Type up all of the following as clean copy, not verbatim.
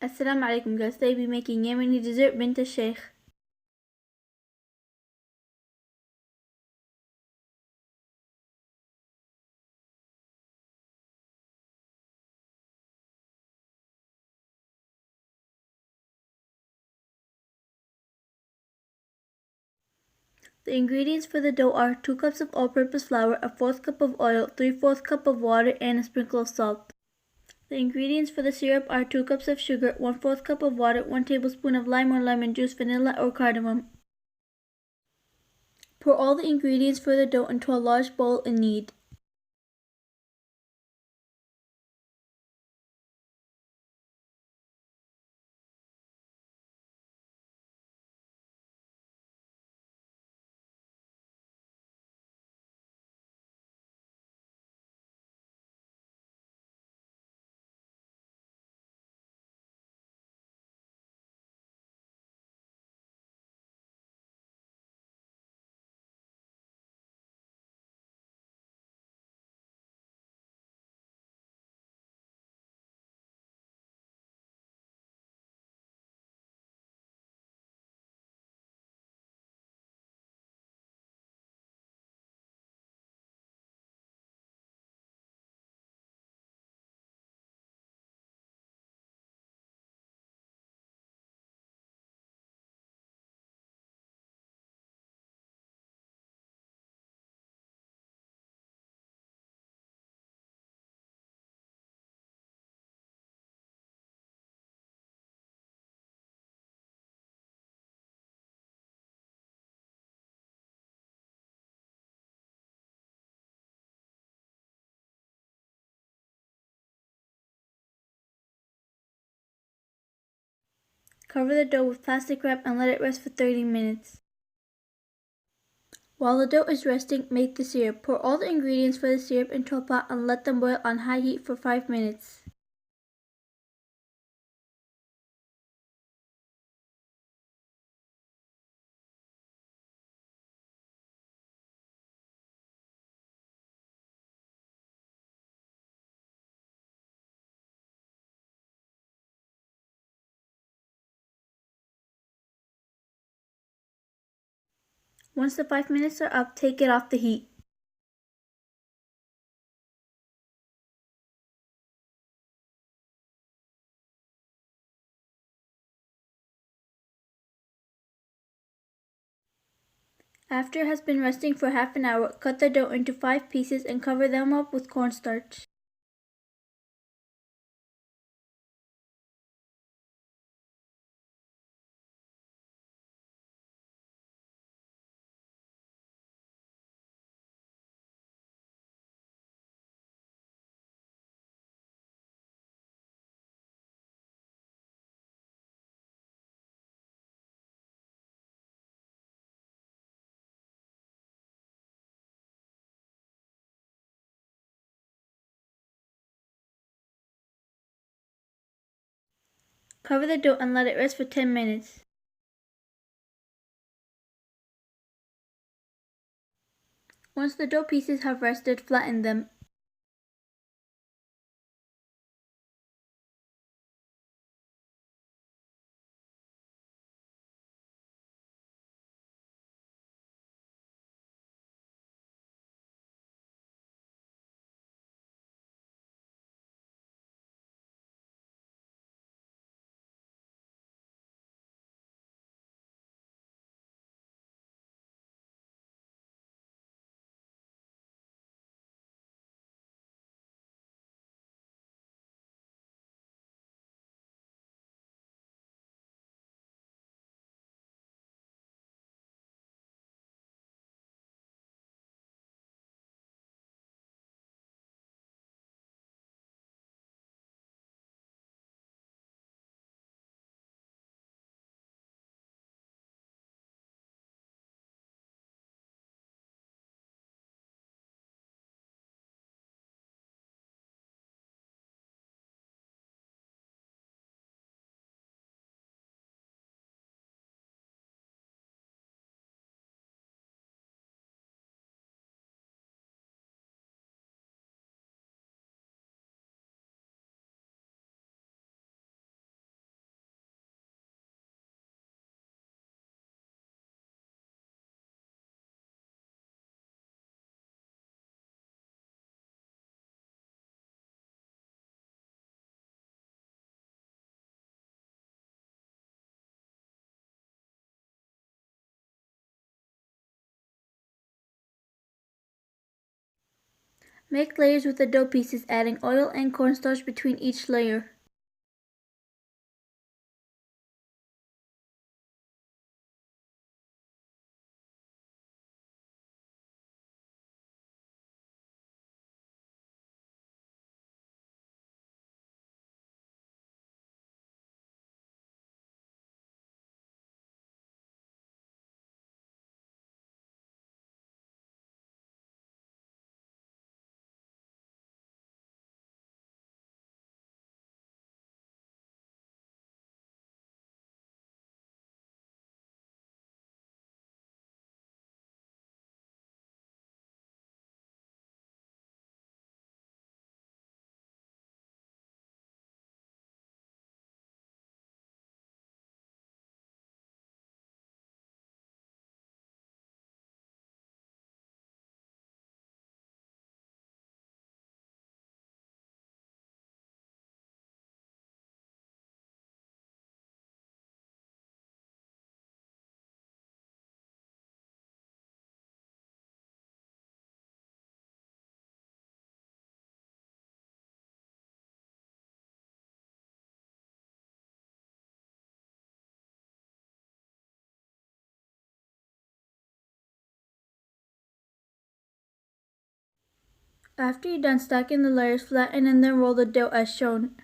Assalamu alaikum guys, today we'll be making Yemeni dessert Bint Alshaik. The ingredients for the dough are 2 cups of all-purpose flour, a 1/4 cup of oil, 3/4 cup of water, and a sprinkle of salt. The ingredients for the syrup are 2 cups of sugar, 1/4 cup of water, 1 tablespoon of lime or lemon juice, vanilla or cardamom. Pour all the ingredients for the dough into a large bowl and knead. Cover the dough with plastic wrap and let it rest for 30 minutes. While the dough is resting, make the syrup. Pour all the ingredients for the syrup into a pot and let them boil on high heat for 5 minutes. Once the 5 minutes are up, take it off the heat. After it has been resting for half an hour, cut the dough into 5 pieces and cover them up with cornstarch. Cover the dough and let it rest for 10 minutes. Once the dough pieces have rested, flatten them. Make layers with the dough pieces, adding oil and cornstarch between each layer. After you're done stacking the layers, flatten and then roll the dough as shown.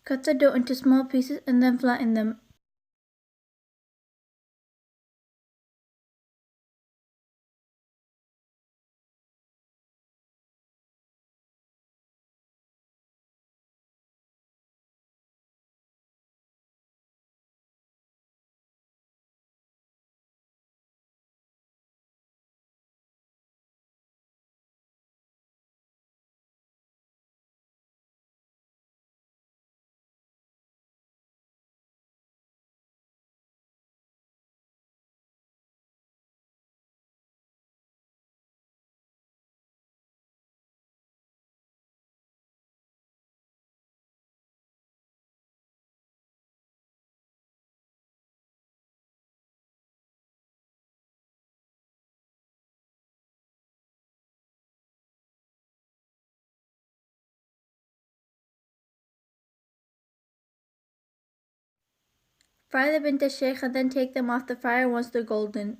Cut the dough into small pieces and then flatten them. Fry the Bint Alshaikh and then take them off the fire once they're golden.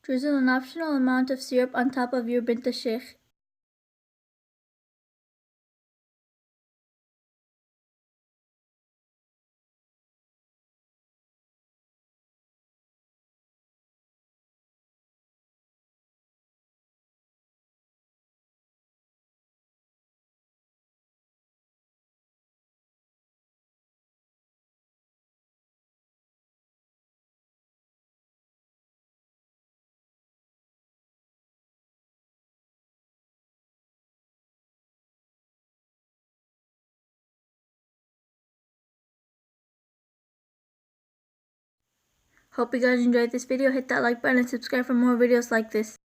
Drizzle an optional amount of syrup on top of your Bint Alshaikh. Hope you guys enjoyed this video. Hit that like button and subscribe for more videos like this.